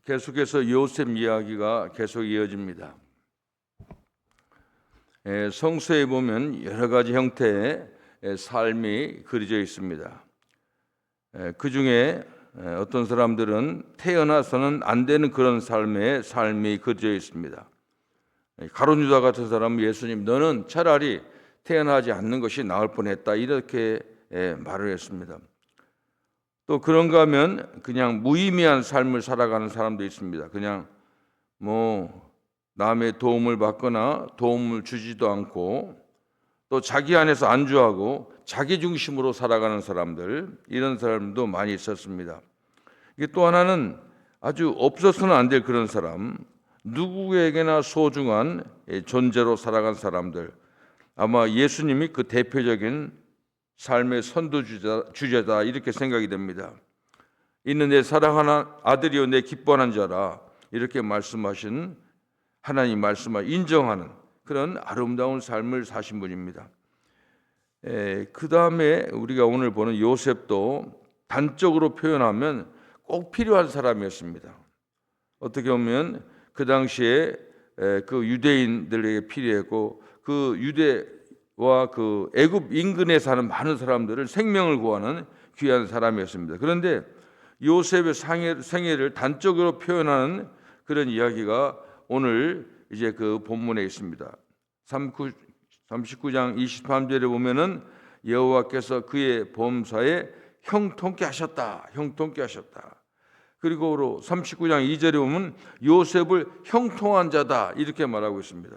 계속해서 요셉 이야기가 계속 이어집니다. 성서에 보면 여러 가지 형태의 삶이 그려져 있습니다. 그 중에 어떤 사람들은 태어나서는 안 되는 그런 삶이 그려져 있습니다. 가룟 유다 같은 사람은 예수님, 너는 차라리 태어나지 않는 것이 나을 뻔했다, 이렇게 말을 했습니다. 또 그런가 하면 그냥 무의미한 삶을 살아가는 사람도 있습니다. 그냥 남의 도움을 받거나 도움을 주지도 않고 또 자기 안에서 안주하고 자기 중심으로 살아가는 사람들, 이런 사람도 많이 있었습니다. 이게 또 하나는 아주 없어서는 안 될 그런 사람, 누구에게나 소중한 존재로 살아간 사람들, 아마 예수님이 그 대표적인 삶의 선두주자다, 이렇게 생각이 됩니다. 이는 내 사랑하는 아들이요 내 기뻐하는 자라, 이렇게 말씀하신 하나님 말씀을 인정하는 그런 아름다운 삶을 사신 분입니다. 그 다음에 우리가 오늘 보는 요셉도 단적으로 표현하면 꼭 필요한 사람이었습니다. 어떻게 보면 그 당시에 그 유대인들에게 필요했고, 그 유대와 그 애굽 인근에 사는 많은 사람들을 생명을 구하는 귀한 사람이었습니다. 그런데 요셉의 생애를 단적으로 표현하는 그런 이야기가 오늘 이제 그 본문에 있습니다. 39장 23절에 보면은 여호와께서 그의 범사에 형통케 하셨다. 그리고 39장 2절에 보면 요셉을 형통한 자다, 이렇게 말하고 있습니다.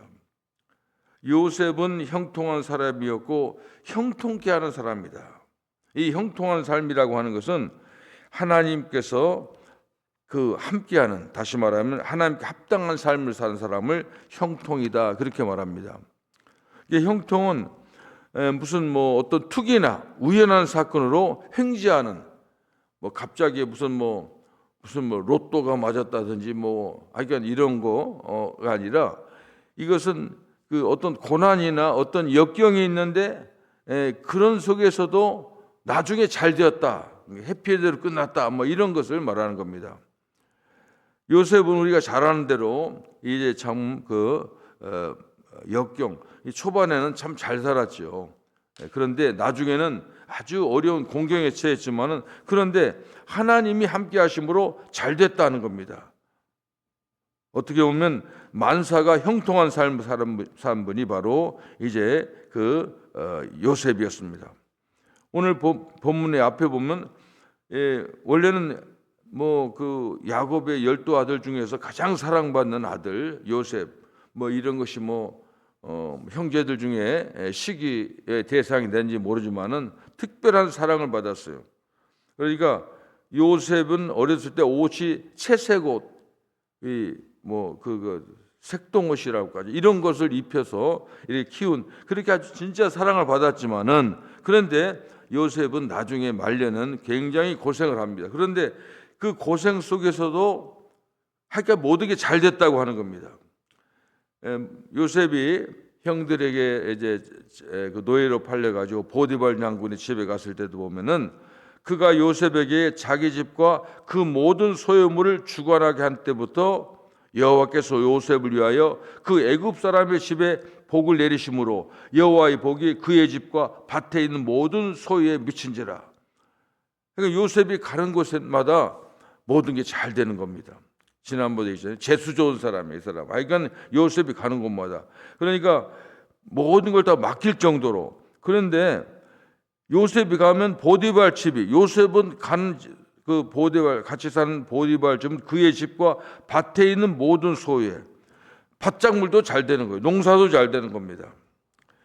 요셉은 형통한 사람이었고 형통케 하는 사람이다. 이 형통한 삶이라고 하는 것은 하나님께서 그 함께하는, 다시 말하면 하나님께 합당한 삶을 사는 사람을 형통이다, 그렇게 말합니다. 이 형통은 무슨 어떤 투기나 우연한 사건으로 횡재하는, 갑자기 무슨 로또가 맞았다든지 하여간 이런 거가 아니라, 이것은 그 어떤 고난이나 어떤 역경이 있는데 그런 속에서도 나중에 잘 되었다, 해피엔드로 끝났다, 이런 것을 말하는 겁니다. 요셉은 우리가 잘 아는 대로 이제 참 역경, 초반에는 참 잘 살았죠. 그런데 나중에는 아주 어려운 공경에 처했지만은, 그런데 하나님이 함께 하심으로 잘 됐다는 겁니다. 어떻게 보면 만사가 형통한 삶을 산 분이 바로 이제 요셉이었습니다. 오늘 본문의 앞에 보면 원래는 그 야곱의 12 아들 중에서 가장 사랑받는 아들 요셉, 이런 것이 형제들 중에 시기의 대상이 됐는지 모르지만은 특별한 사랑을 받았어요. 그러니까 요셉은 어렸을 때 옷이 채색 옷, 색동옷이라고 하죠. 이런 것을 입혀서 이렇게 키운, 그렇게 아주 진짜 사랑을 받았지만은, 그런데 요셉은 나중에 말년은 굉장히 고생을 합니다. 그런데 그 고생 속에서도 하여간 모든 게 잘 됐다고 하는 겁니다. 요셉이 형들에게 이제 그 노예로 팔려가지고 보디발 장군의 집에 갔을 때도 보면은, 그가 요셉에게 자기 집과 그 모든 소유물을 주관하게 한 때부터 여호와께서 요셉을 위하여 그 애굽 사람의 집에 복을 내리심으로 여호와의 복이 그의 집과 밭에 있는 모든 소유에 미친지라. 그러니까 요셉이 가는 곳마다 모든 게 잘 되는 겁니다. 지난번에 있잖아요. 재수 좋은 사람이에요, 이 사람. 그러니까 요셉이 가는 곳마다, 그러니까 모든 걸 다 맡길 정도로. 그런데 요셉이 가면 보디발 집이, 요셉은 간 그 보디발, 같이 사는 보디발 집, 그의 집과 밭에 있는 모든 소유에, 밭작물도 잘 되는 거예요. 농사도 잘 되는 겁니다.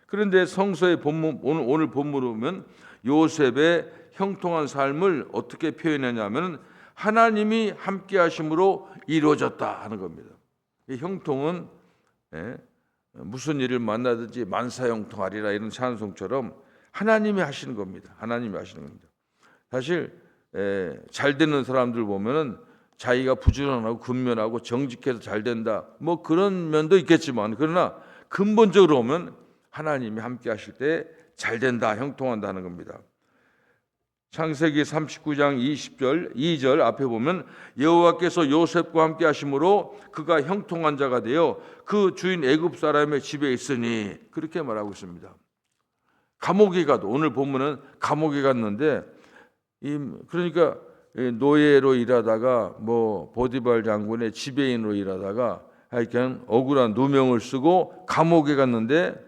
그런데 성서의 본문, 오늘 본문을 보면 요셉의 형통한 삶을 어떻게 표현하냐면 하나님이 함께 하심으로 이루어졌다 하는 겁니다. 이 형통은 무슨 일을 만나든지 만사형통하리라, 이런 찬송처럼 하나님이 하시는 겁니다. 하나님이 하시는 겁니다. 사실 잘 되는 사람들 보면은 자기가 부지런하고 근면하고 정직해서 잘 된다, 그런 면도 있겠지만, 그러나 근본적으로 보면 하나님이 함께 하실 때 잘 된다, 형통한다는 겁니다. 창세기 39장 20절 2절 앞에 보면 여호와께서 요셉과 함께 하심으로 그가 형통한 자가 되어 그 주인 애굽 사람의 집에 있으니, 그렇게 말하고 있습니다. 감옥에 가도, 오늘 보면은 감옥에 갔는데 그러니까 노예로 일하다가 뭐 보디발 장군의 지배인으로 일하다가 하여간 억울한 누명을 쓰고 감옥에 갔는데,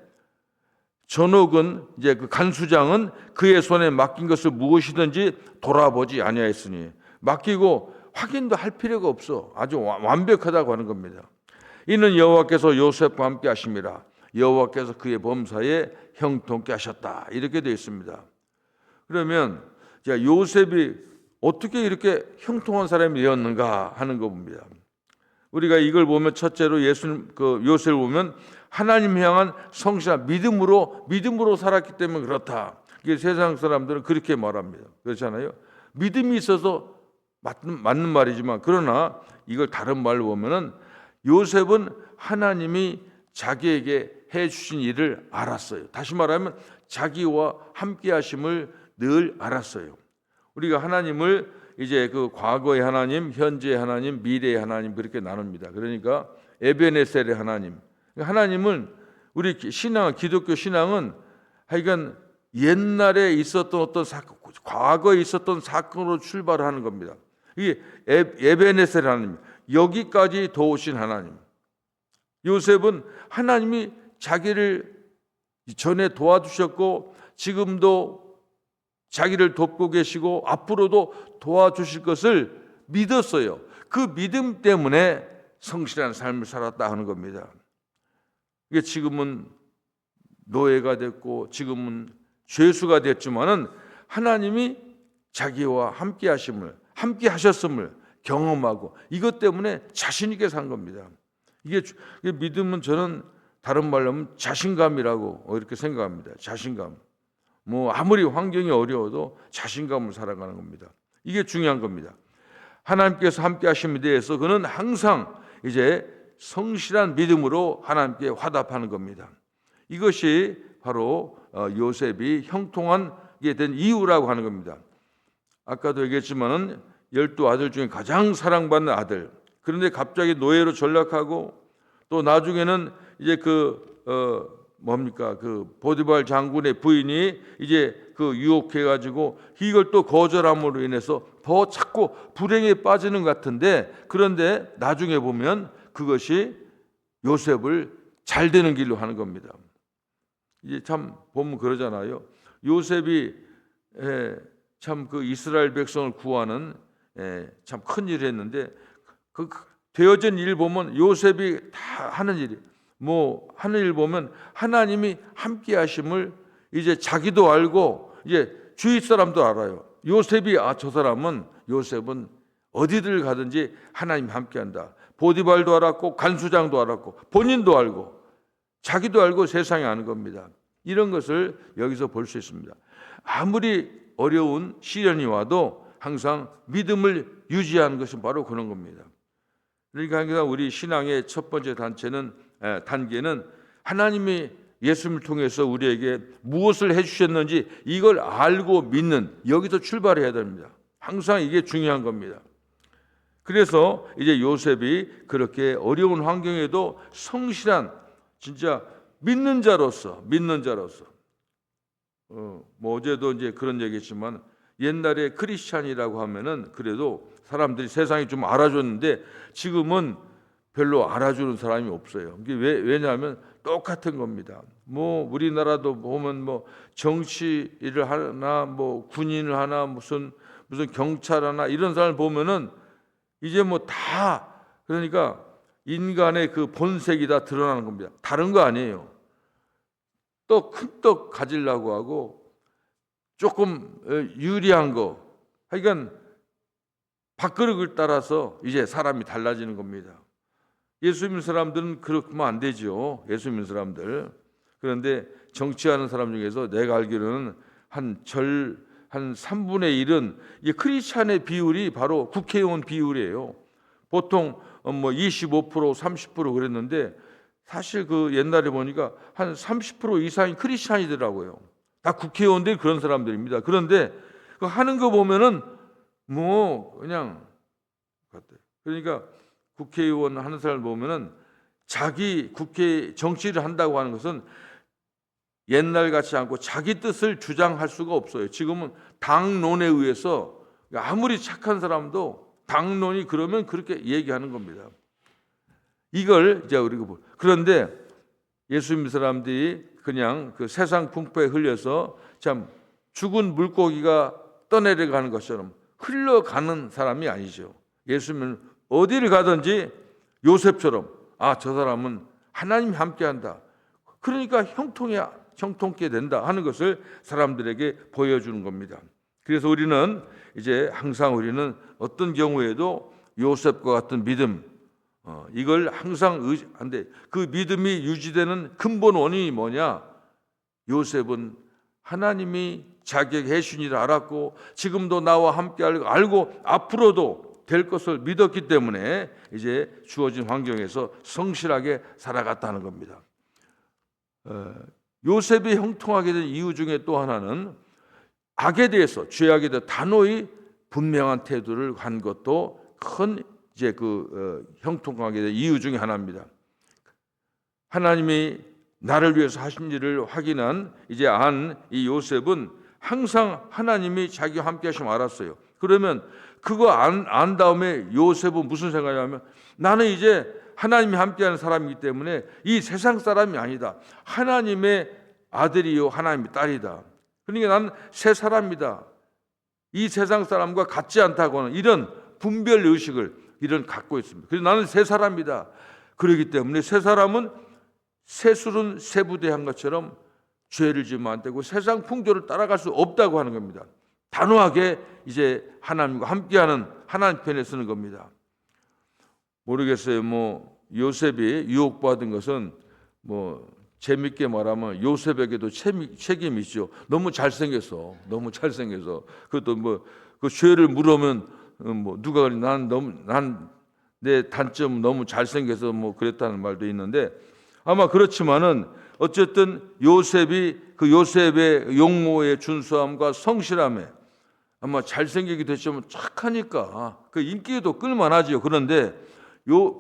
전옥은 이제 그 간수장은 그의 손에 맡긴 것을 무엇이든지 돌아보지 아니하였으니, 맡기고 확인도 할 필요가 없어. 아주 완벽하다고 하는 겁니다. 이는 여호와께서 요셉과 함께 하심이라. 여호와께서 그의 범사에 형통케 하셨다. 이렇게 되어 있습니다. 그러면 요셉이 어떻게 이렇게 형통한 사람이 되었는가 하는 거 봅니다. 우리가 이걸 보면 첫째로 요셉을 보면 하나님 향한 성실한 믿음으로 살았기 때문에 그렇다. 이게 세상 사람들은 그렇게 말합니다. 그렇잖아요. 믿음이 있어서 맞는 말이지만, 그러나 이걸 다른 말로 보면은 요셉은 하나님이 자기에게 해 주신 일을 알았어요. 다시 말하면 자기와 함께 하심을 늘 알았어요. 우리가 하나님을 이제 그 과거의 하나님, 현재의 하나님, 미래의 하나님, 그렇게 나눕니다. 그러니까 에베네셀의 하나님. 하나님은 우리 신앙, 기독교 신앙은 하여간 옛날에 있었던 어떤 사건, 과거에 있었던 사건으로 출발하는 겁니다. 이게 에베네셀 하나님, 여기까지 도우신 하나님. 요셉은 하나님이 자기를 전에 도와주셨고 지금도 자기를 돕고 계시고 앞으로도 도와주실 것을 믿었어요. 그 믿음 때문에 성실한 삶을 살았다 하는 겁니다. 이게 지금은 노예가 됐고 지금은 죄수가 됐지만은 하나님이 자기와 함께 하셨음을 경험하고 이것 때문에 자신 있게 산 겁니다. 이게 믿음은 저는 다른 말로 하면 자신감이라고 이렇게 생각합니다. 자신감. 뭐 아무리 환경이 어려워도 자신감을 살아가는 겁니다. 이게 중요한 겁니다. 하나님께서 함께 하심에 대해서 그는 항상 이제 성실한 믿음으로 하나님께 화답하는 겁니다. 이것이 바로 요셉이 형통하게 된 이유라고 하는 겁니다. 아까도 얘기했지만은 12아들 중에 가장 사랑받는 아들. 그런데 갑자기 노예로 전락하고 또 나중에는 이제 그 보디발 장군의 부인이 이제 그 유혹해 가지고 이걸 또 거절함으로 인해서 더 자꾸 불행에 빠지는 것 같은데, 그런데 나중에 보면 그것이 요셉을 잘 되는 길로 하는 겁니다. 이제 참 보면 그러잖아요. 요셉이 참 그 이스라엘 백성을 구하는 참 큰 일을 했는데, 그 되어진 일 보면 요셉이 다 하는 일이 하는 일 보면 하나님이 함께 하심을 이제 자기도 알고 이제 주위 사람도 알아요. 요셉은 어디를 가든지 하나님 함께 한다. 보디발도 알았고 간수장도 알았고 본인도 알고 자기도 알고 세상에 아는 겁니다. 이런 것을 여기서 볼 수 있습니다. 아무리 어려운 시련이 와도 항상 믿음을 유지하는 것이 바로 그런 겁니다. 그러니까 우리 신앙의 첫 번째 단계는 하나님이 예수님을 통해서 우리에게 무엇을 해주셨는지 이걸 알고 믿는, 여기서 출발해야 됩니다. 항상 이게 중요한 겁니다. 그래서 이제 요셉이 그렇게 어려운 환경에도 성실한 진짜 믿는 자로서 어제도 이제 그런 얘기했지만 옛날에 크리스찬이라고 하면은 그래도 사람들이 세상이 좀 알아줬는데 지금은 별로 알아주는 사람이 없어요. 이게 왜냐하면 똑같은 겁니다. 우리나라도 보면 정치 일을 하나 군인을 하나 무슨 경찰 하나 이런 사람을 보면은 이제 다 그러니까 인간의 그 본색이 다 드러나는 겁니다. 다른 거 아니에요. 또 큰 떡 가지려고 하고 조금 유리한 거, 하여간 밥그릇을 따라서 이제 사람이 달라지는 겁니다. 예수 믿는 사람들은 그렇게 안 되죠. 예수 믿는 사람들. 그런데 정치하는 사람 중에서 내가 알기로는 한 3분의 1은 이 크리스찬의 비율이 바로 국회의원 비율이에요. 보통 25% 30% 그랬는데 사실 그 옛날에 보니까 한 30% 이상이 크리스찬이더라고요. 다 국회의원들이 그런 사람들입니다. 그런데 그 하는 거 보면은 뭐 그냥 같아요. 그러니까 국회의원 하는 사람 보면은 자기 국회 정치를 한다고 하는 것은 옛날 같지 않고 자기 뜻을 주장할 수가 없어요. 지금은 당론에 의해서 아무리 착한 사람도 당론이 그러면 그렇게 얘기하는 겁니다. 이걸 이제 우리가 그런데 예수 믿는 사람들이 그냥 그 세상 풍파에 흘려서 참 죽은 물고기가 떠내려가는 것처럼 흘러가는 사람이 아니죠. 예수님은 어디를 가든지 요셉처럼 저 사람은 하나님이 함께한다. 그러니까 형통케 된다 하는 것을 사람들에게 보여주는 겁니다. 그래서 우리는 이제 항상 우리는 어떤 경우에도 요셉과 같은 믿음 이걸 항상 의지한데 그 믿음이 유지되는 근본 원인이 뭐냐? 요셉은 하나님이 자기에게 해주신 일을 알았고 지금도 나와 함께 알고 앞으로도 될 것을 믿었기 때문에 이제 주어진 환경에서 성실하게 살아갔다는 겁니다. 요셉이 형통하게 된 이유 중에 또 하나는 악에 대해서 죄악에 대해서 단호히 분명한 태도를 한 것도 큰 이제 형통하게 된 이유 중에 하나입니다. 하나님이 나를 위해서 하신 일을 확인한 이제 이 요셉은 항상 하나님이 자기와 함께 하심을 알았어요. 그러면 그거 안 다음에 요셉은 무슨 생각이냐면 나는 이제 하나님이 함께하는 사람이기 때문에 이 세상 사람이 아니다. 하나님의 아들이요 하나님의 딸이다. 그러니까 나는 새 사람이다. 이 세상 사람과 같지 않다고 하는 이런 분별 의식을 갖고 있습니다. 그래서 나는 새 사람이다. 그렇기 때문에 새 사람은 새술은 세부대한 것처럼 죄를 지으면 안 되고 세상 풍조를 따라갈 수 없다고 하는 겁니다. 단호하게 이제 하나님과 함께하는 하나님 편에 서는 겁니다. 모르겠어요. 요셉이 유혹받은 것은 재밌게 말하면 요셉에게도 책임이 있죠. 너무 잘생겨서 그것도 그 죄를 물으면 누가 난 내 단점 너무 잘생겨서 그랬다는 말도 있는데 아마 그렇지만은 어쨌든 요셉의 용모의 준수함과 성실함에 아마 잘생기기도 했지만 착하니까 그 인기도 끌만하지요. 그런데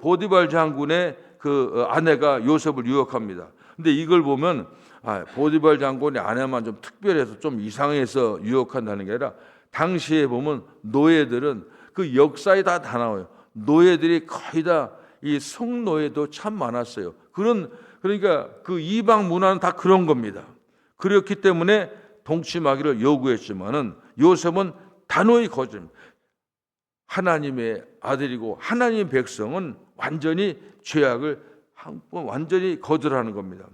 보디발 장군의 그 아내가 요셉을 유혹합니다. 근데 이걸 보면 보디발 장군의 아내만 좀 특별해서 좀 이상해서 유혹한다는 게 아니라 당시에 보면 노예들은 그 역사에 다 나와요. 노예들이 거의 다 이 성노예도 참 많았어요. 그러니까 그 이방 문화는 다 그런 겁니다. 그렇기 때문에 동침하기를 요구했지만은 요셉은 단호히 거절. 하나님의 아들이고 하나님의 백성은 완전히 죄악을 완전히 거절하는 겁니다.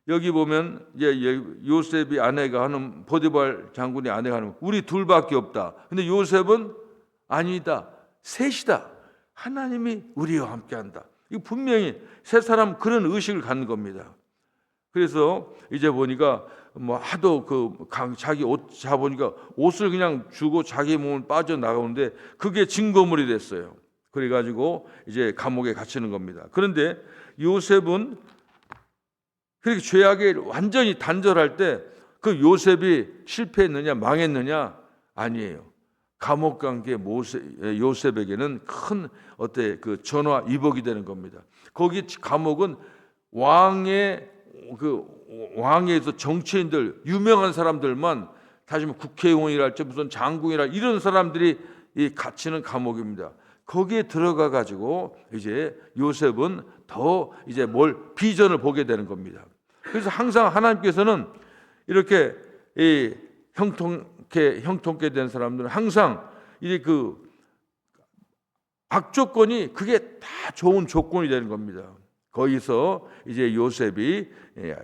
여기 보면 이제 요셉이 아내가 하는 보디발 장군의 아내가 하는 우리 둘밖에 없다. 근데 요셉은 아니다. 셋이다. 하나님이 우리와 함께한다. 이거 분명히 세 사람 그런 의식을 갖는 겁니다. 그래서 이제 보니까 하도 자기 옷 잡으니까 옷을 그냥 주고 자기 몸을 빠져나가는데 그게 증거물이 됐어요. 그래가지고 이제 감옥에 갇히는 겁니다. 그런데 요셉은 그렇게 죄악에 완전히 단절할 때 그 요셉이 실패했느냐 망했느냐 아니에요. 감옥 간 게 요셉에게는 큰 그 전화 위복이 되는 겁니다. 거기 감옥은 왕에서 정치인들 유명한 사람들만 다시 국회의원이랄지 무슨 장군이랄 이런 사람들이 갇히는 감옥입니다. 거기에 들어가 가지고 이제 요셉은 더 이제 비전을 보게 되는 겁니다. 그래서 항상 하나님께서는 이렇게 형통케 된 사람들은 항상 악조건이 그게 다 좋은 조건이 되는 겁니다. 거기서 이제 요셉이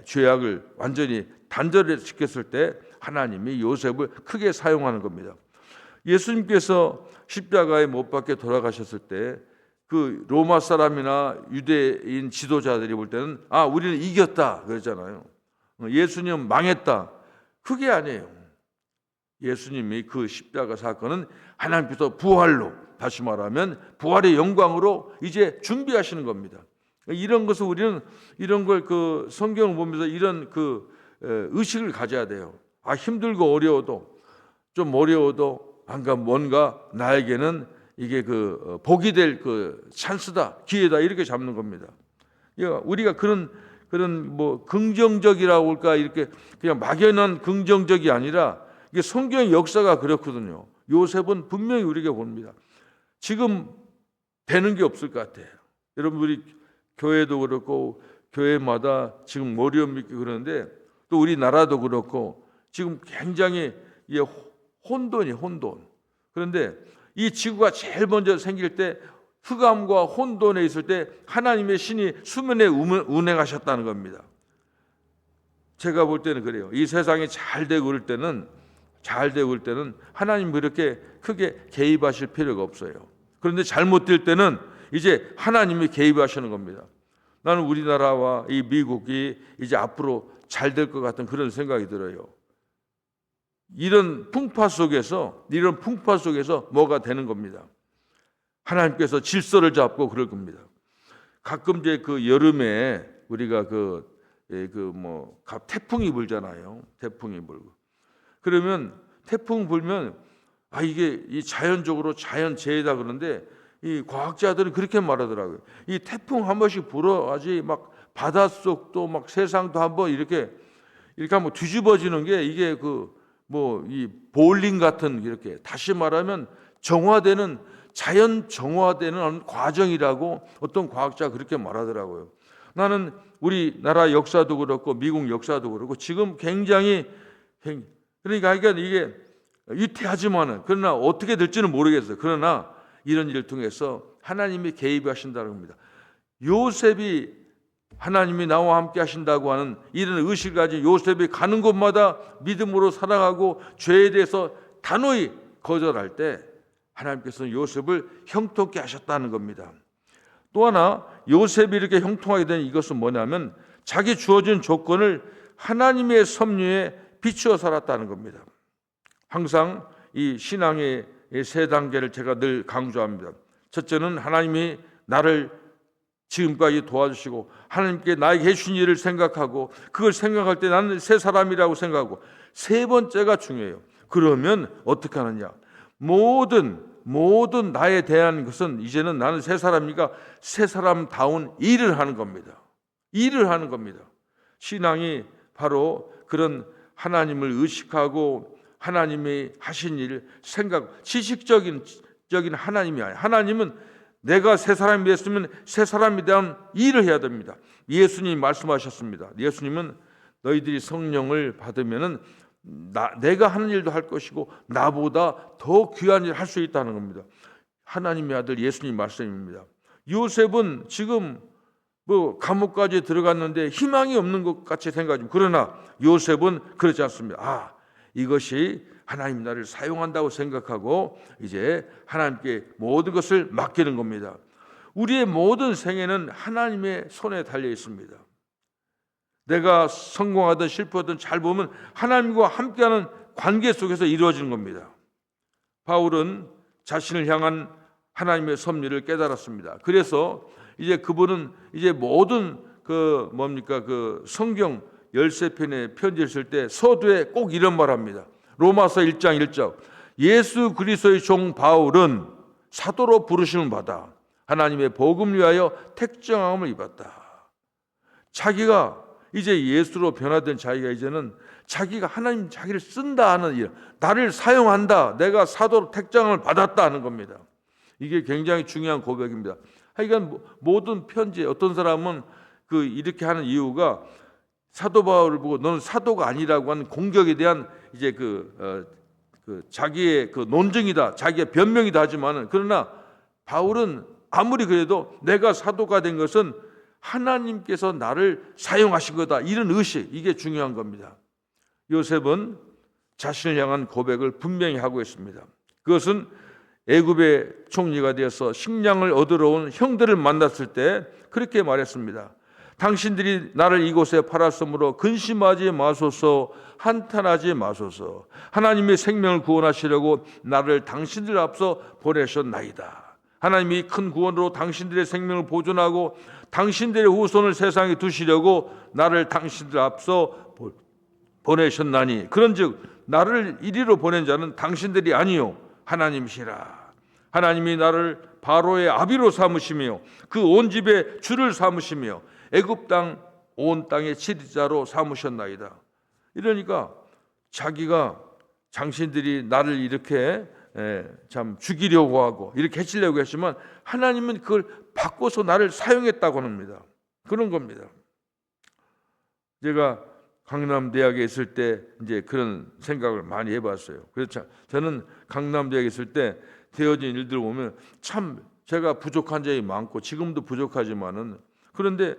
죄악을 완전히 단절시켰을 때 하나님이 요셉을 크게 사용하는 겁니다. 예수님께서 십자가에 못 박혀 돌아가셨을 때 그 로마 사람이나 유대인 지도자들이 볼 때는 우리는 이겼다 그랬잖아요. 예수님은 망했다. 그게 아니에요. 예수님이 그 십자가 사건은 하나님께서 부활로 다시 말하면 부활의 영광으로 이제 준비하시는 겁니다. 이런 것을 우리는 이런 걸 성경을 보면서 이런 의식을 가져야 돼요. 힘들고 어려워도 좀 어려워도 뭔가 나에게는 이게 복이 될 찬스다, 기회다, 이렇게 잡는 겁니다. 우리가 그런 긍정적이라고 할까, 이렇게 그냥 막연한 긍정적이 아니라 이게 성경의 역사가 그렇거든요. 요셉은 분명히 우리에게 봅니다. 지금 되는 게 없을 것 같아요. 여러분, 우리 교회도 그렇고 교회마다 지금 어려움이 있고 그러는데, 또 우리나라도 그렇고 지금 굉장히 혼돈이 혼돈. 그런데 이 지구가 제일 먼저 생길 때, 흑암과 혼돈에 있을 때 하나님의 신이 수면에 운행하셨다는 겁니다. 제가 볼 때는 그래요. 이 세상이 잘 되고 그럴 때는 하나님 그렇게 크게 개입하실 필요가 없어요. 그런데 잘못될 때는 이제 하나님이 개입하시는 겁니다. 나는 우리나라와 이 미국이 이제 앞으로 잘 될 것 같은 그런 생각이 들어요. 이런 풍파 속에서 뭐가 되는 겁니다. 하나님께서 질서를 잡고 그럴 겁니다. 가끔 이제 여름에 우리가 태풍이 불잖아요. 태풍이 불고. 그러면 태풍 불면 이게 이 자연적으로 자연재해다 그러는데, 이 과학자들은 그렇게 말하더라고요. 이 태풍 한 번씩 불어야지 막 바닷속도 막 세상도 한번 이렇게 한번 뒤집어지는 게, 이게 이 볼링 같은, 이렇게 다시 말하면 자연 정화되는 과정이라고 어떤 과학자가 그렇게 말하더라고요. 나는 우리나라 역사도 그렇고 미국 역사도 그렇고 지금 굉장히 그러니까 이게 위태하지만은, 그러나 어떻게 될지는 모르겠어요. 그러나 이런 일을 통해서 하나님이 개입하신다는 겁니다. 요셉이 하나님이 나와 함께 하신다고 하는 이런 의식을 가진 요셉이 가는 곳마다 믿음으로 살아가고 죄에 대해서 단호히 거절할 때 하나님께서는 요셉을 형통케 하셨다는 겁니다. 또 하나, 요셉이 이렇게 형통하게 된 이것은 뭐냐면, 자기 주어진 조건을 하나님의 섭리에 비추어 살았다는 겁니다. 항상 이 신앙의 세 단계를 제가 늘 강조합니다. 첫째는 하나님이 나를 지금까지 도와주시고 하나님께 나에게 해주신 일을 생각하고, 그걸 생각할 때 나는 새 사람이라고 생각하고, 세 번째가 중요해요. 그러면 어떻게 하느냐? 모든 나에 대한 것은 이제는 나는 새 사람이니까 새 사람다운 일을 하는 겁니다. 신앙이 바로 그런 하나님을 의식하고 하나님이 하신 일 생각, 지식적인 하나님이 아니에요. 하나님은 내가 새 사람이 됐으면 새 사람에 대한 일을 해야 됩니다. 예수님이 말씀하셨습니다. 예수님은 너희들이 성령을 받으면은 내가 하는 일도 할 것이고 나보다 더 귀한 일을 할 수 있다는 겁니다. 하나님의 아들 예수님 말씀입니다. 요셉은 지금 감옥까지 들어갔는데 희망이 없는 것 같이 생각합니다. 그러나 요셉은 그렇지 않습니다. 이것이 하나님 나를 사용한다고 생각하고 이제 하나님께 모든 것을 맡기는 겁니다. 우리의 모든 생애는 하나님의 손에 달려 있습니다. 내가 성공하든 실패하든 잘 보면 하나님과 함께하는 관계 속에서 이루어지는 겁니다. 바울은 자신을 향한 하나님의 섭리를 깨달았습니다. 그래서 이제 그분은 이제 모든 성경 13편의 편지를 쓸 때 서두에 꼭 이런 말합니다. 로마서 1장 1절. 예수 그리스도의 종 바울은 사도로 부르심을 받아 하나님의 복음을 위하여 택정함을 입었다. 자기가 이제 예수로 변화된 자기가 이제는 자기가 하나님 자기를 쓴다 하는 일, 나를 사용한다, 내가 사도로 택정함을 받았다 하는 겁니다. 이게 굉장히 중요한 고백입니다. 하여간 모든 편지, 어떤 사람은 이렇게 하는 이유가 사도 바울을 보고 너는 사도가 아니라고 하는 공격에 대한 이제 자기의 논증이다, 자기의 변명이다 하지만은, 그러나 바울은 아무리 그래도 내가 사도가 된 것은 하나님께서 나를 사용하신 거다, 이런 의식, 이게 중요한 겁니다. 요셉은 자신을 향한 고백을 분명히 하고 있습니다. 그것은 애굽의 총리가 되어서 식량을 얻으러 온 형들을 만났을 때 그렇게 말했습니다. 당신들이 나를 이곳에 팔았으므로 근심하지 마소서, 한탄하지 마소서. 하나님의 생명을 구원하시려고 나를 당신들 앞서 보내셨나이다. 하나님이 큰 구원으로 당신들의 생명을 보존하고 당신들의 후손을 세상에 두시려고 나를 당신들 앞서 보내셨나니, 그런즉 나를 이리로 보낸 자는 당신들이 아니요 하나님이시라. 하나님이 나를 바로의 아비로 삼으시며 그 온 집의 주를 삼으시며 애굽 땅 온 땅의 치리자로 삼으셨나이다. 이러니까 자기가 당신들이 나를 이렇게 참 죽이려고 하고 이렇게 해치려고 했지만 하나님은 그걸 바꿔서 나를 사용했다고 합니다. 그런 겁니다. 제가 강남대학에 있을 때 이제 그런 생각을 많이 해봤어요. 그래서 저는 강남대학에 있을 때 되어진 일들을 보면 참 제가 부족한 점이 많고 지금도 부족하지만은 그런데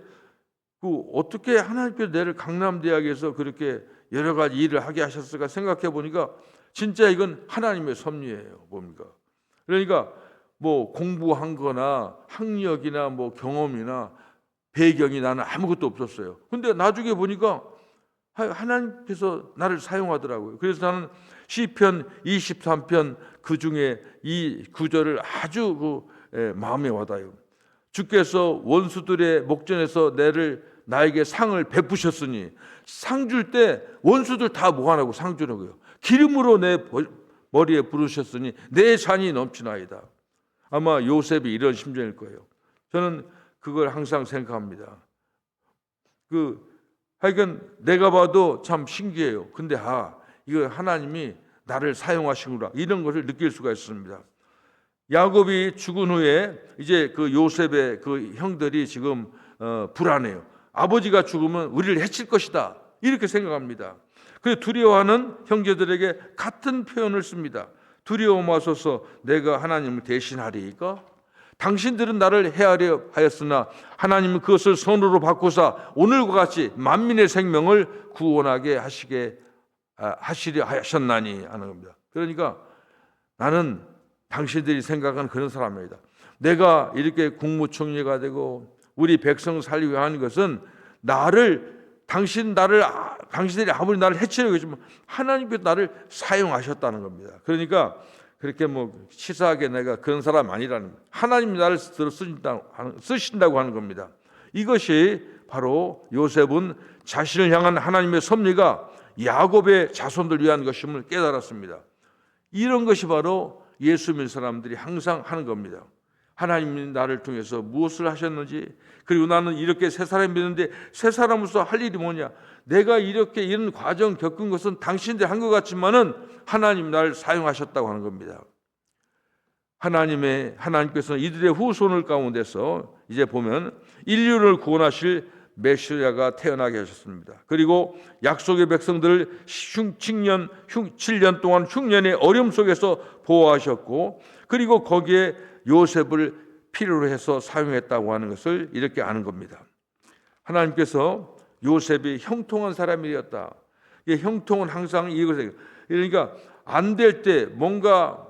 그 어떻게 하나님께서 나를 강남대학에서 그렇게 여러 가지 일을 하게 하셨을까 생각해 보니까 진짜 이건 하나님의 섭리예요. 뭡니까? 그러니까 뭐 공부한 거나 학력이나 뭐 경험이나 배경이 나는 아무것도 없었어요. 근데 나중에 보니까 하나님께서 나를 사용하더라고요. 그래서 나는 시편 23편 그 중에 이 구절을 아주 마음에 와닿아요. 주께서 원수들의 목전에서 나에게 상을 베푸셨으니 상 줄 때 원수들 다 모아내고 상 주는 거예요. 기름으로 내 머리에 부르셨으니 내 잔이 넘치나이다. 아마 요셉이 이런 심정일 거예요. 저는 그걸 항상 생각합니다. 하여간 내가 봐도 참 신기해요. 근데 이거 하나님이 나를 사용하시구나 이런 것을 느낄 수가 있습니다. 야곱이 죽은 후에 이제 그 요셉의 그 형들이 지금 불안해요. 아버지가 죽으면 우리를 해칠 것이다 이렇게 생각합니다. 그래서 두려워하는 형제들에게 같은 표현을 씁니다. 두려워 마소서 내가 하나님을 대신하리이까? 당신들은 나를 해하려 하였으나 하나님은 그것을 선으로 바꾸사 오늘과 같이 만민의 생명을 구원하게 하시려 하셨나니 하는 겁니다. 그러니까 나는 당신들이 생각하는 그런 사람입니다. 내가 이렇게 국무총리가 되고 우리 백성 살리기 위한 것은 당신들이 아무리 나를 해치려고 했지만 하나님께서 나를 사용하셨다는 겁니다. 그러니까 그렇게 뭐 치사하게 내가 그런 사람 아니라는 하나님이 나를 쓰신다고 하는 겁니다. 이것이 바로 요셉은 자신을 향한 하나님의 섭리가 야곱의 자손들 위한 것임을 깨달았습니다. 이런 것이 바로 예수 믿는 사람들이 항상 하는 겁니다. 하나님이 나를 통해서 무엇을 하셨는지, 그리고 나는 이렇게 새 사람이 믿는데 새 사람으로서 할 일이 뭐냐, 내가 이렇게 이런 과정 겪은 것은 당신들이 한 것 같지만은 하나님 나를 사용하셨다고 하는 겁니다. 하나님께서는 이들의 후손을 가운데서 이제 보면 인류를 구원하실 메시아가 태어나게 하셨습니다. 그리고 약속의 백성들을 7년 동안 흉년의 어려움 속에서 보호하셨고, 그리고 거기에 요셉을 필요로 해서 사용했다고 하는 것을 이렇게 아는 겁니다. 하나님께서 요셉이 형통한 사람이었다. 형통은 항상 이것이에요. 그러니까 안 될 때 뭔가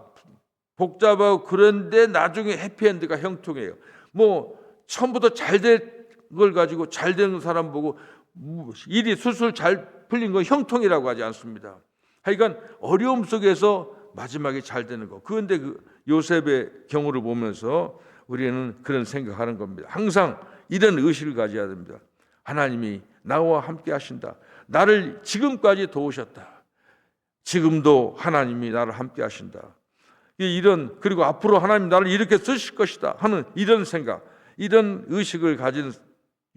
복잡하고 그런데 나중에 해피엔드가 형통해요. 뭐 처음부터 잘 된 걸 가지고 잘 되는 사람 보고 일이 술술 잘 풀린 건 형통이라고 하지 않습니다. 하여간 어려움 속에서 마지막에 잘 되는 거. 그런데 그 요셉의 경우를 보면서 우리는 그런 생각하는 겁니다. 항상 이런 의식을 가져야 됩니다. 하나님이 나와 함께 하신다. 나를 지금까지 도우셨다. 지금도 하나님이 나를 함께 하신다. 그리고 앞으로 하나님 나를 이렇게 쓰실 것이다 하는 이런 생각, 이런 의식을 가진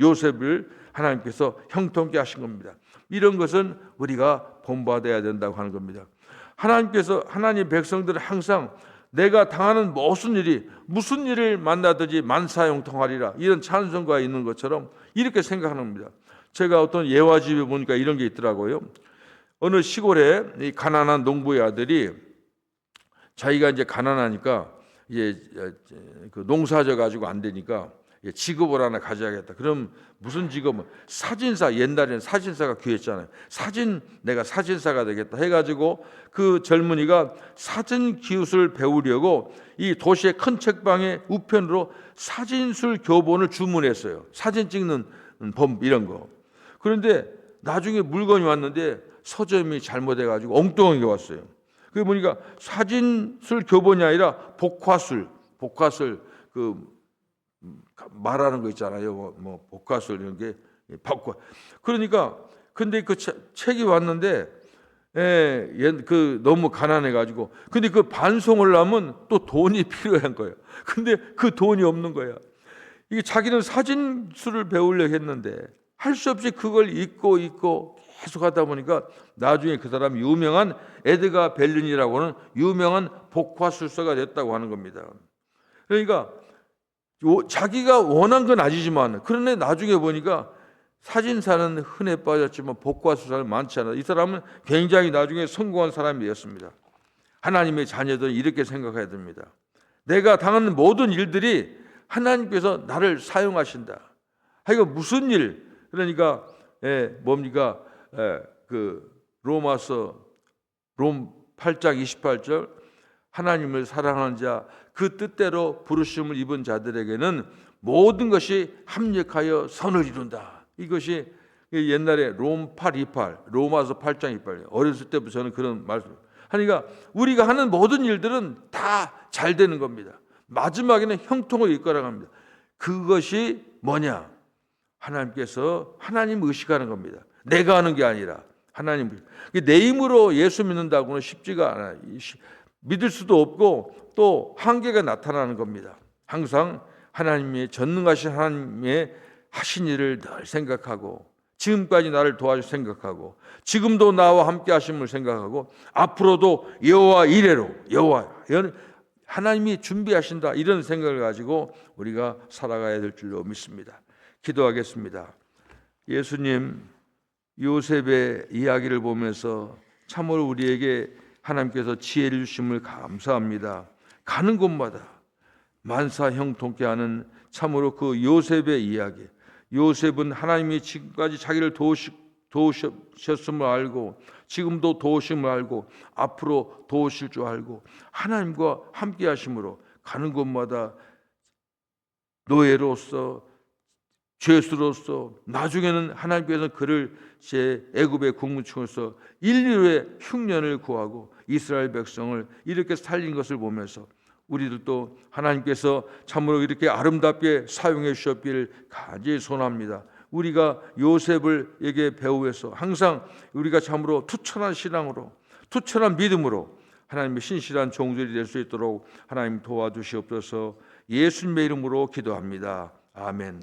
요셉을 하나님께서 형통케 하신 겁니다. 이런 것은 우리가 본받아야 된다고 하는 겁니다. 하나님 백성들은 항상 내가 당하는 무슨 일을 만나든지 만사형통하리라, 이런 찬송가 있는 것처럼 이렇게 생각하는 겁니다. 제가 어떤 예화집에 보니까 이런 게 있더라고요. 어느 시골에 이 가난한 농부의 아들이 자기가 이제 가난하니까 이제 그 농사져 가지고 안 되니까 직업을 하나 가져야겠다. 그럼 무슨 직업은 사진사, 옛날에는 사진사가 귀했잖아요. 내가 사진사가 되겠다 해가지고 그 젊은이가 사진 기술을 배우려고 이 도시의 큰 책방에 우편으로 사진술 교본을 주문했어요. 사진 찍는 법 이런 거. 그런데 나중에 물건이 왔는데 서점이 잘못해가지고 엉뚱한 게 왔어요. 그게 보니까 사진술 교본이 아니라 복화술 그 말하는 거 있잖아요. 뭐 복화술 이런 게 복화. 그러니까 근데 그 책이 왔는데 그 너무 가난해 가지고, 근데 그 반송을 하면 또 돈이 필요한 거예요. 근데 그 돈이 없는 거야. 이게 자기는 사진술을 배우려고 했는데 할 수 없이 그걸 잊고 계속 하다 보니까 나중에 그 사람이 유명한 에드가 벨린이라고 하는 유명한 복화술사가 됐다고 하는 겁니다. 그러니까 자기가 원한 건 아니지만, 그런데 나중에 보니까 사진사는 흔해 빠졌지만 복화술사는 많지 않아. 이 사람은 굉장히 나중에 성공한 사람이었습니다. 하나님의 자녀들은 이렇게 생각해야 됩니다. 내가 당하는 모든 일들이 하나님께서 나를 사용하신다. 이거 무슨 일? 그러니까 뭡니까? 그 로마서 롬 8장 28절, 하나님을 사랑하는 자, 그 뜻대로 부르심을 입은 자들에게는 모든 것이 합력하여 선을 이룬다. 이것이 옛날에 롬 8:28, 로마서 8장 28. 어렸을 때부터 저는 그런 말씀. 그러니까 우리가 하는 모든 일들은 다 잘 되는 겁니다. 마지막에는 형통을 이끌어 갑니다. 그것이 뭐냐? 하나님께서 하나님 의식하는 겁니다. 내가 하는 게 아니라 하나님. 내 힘으로 예수 믿는다고는 쉽지가 않아요. 믿을 수도 없고 또 한계가 나타나는 겁니다. 항상 하나님의 전능하신 하나님의 하신 일을 늘 생각하고, 지금까지 나를 도와줄 생각하고, 지금도 나와 함께 하심을 생각하고, 앞으로도 여호와 이래로, 여호와 하나님이 준비하신다, 이런 생각을 가지고 우리가 살아가야 될 줄로 믿습니다. 기도하겠습니다. 예수님, 요셉의 이야기를 보면서 참으로 우리에게 하나님께서 지혜를 주심을 감사합니다. 가는 곳마다 만사 형통케 하는 참으로 그 요셉의 이야기. 요셉은 하나님이 지금까지 자기를 도우셨음을 알고, 지금도 도우심을 알고, 앞으로 도우실 줄 알고, 하나님과 함께 하심으로 가는 곳마다 노예로서, 죄수로서, 나중에는 하나님께서 그를 제 애굽의 국무총으로서 인류의 흉년을 구하고 이스라엘 백성을 이렇게 살린 것을 보면서 우리들도 하나님께서 참으로 이렇게 아름답게 사용해 주셨기를 간절히 소원합니다. 우리가 요셉에게 배우해서 항상 우리가 참으로 투철한 신앙으로, 투철한 믿음으로 하나님의 신실한 종들이 될 수 있도록 하나님 도와주시옵소서. 예수님의 이름으로 기도합니다. 아멘.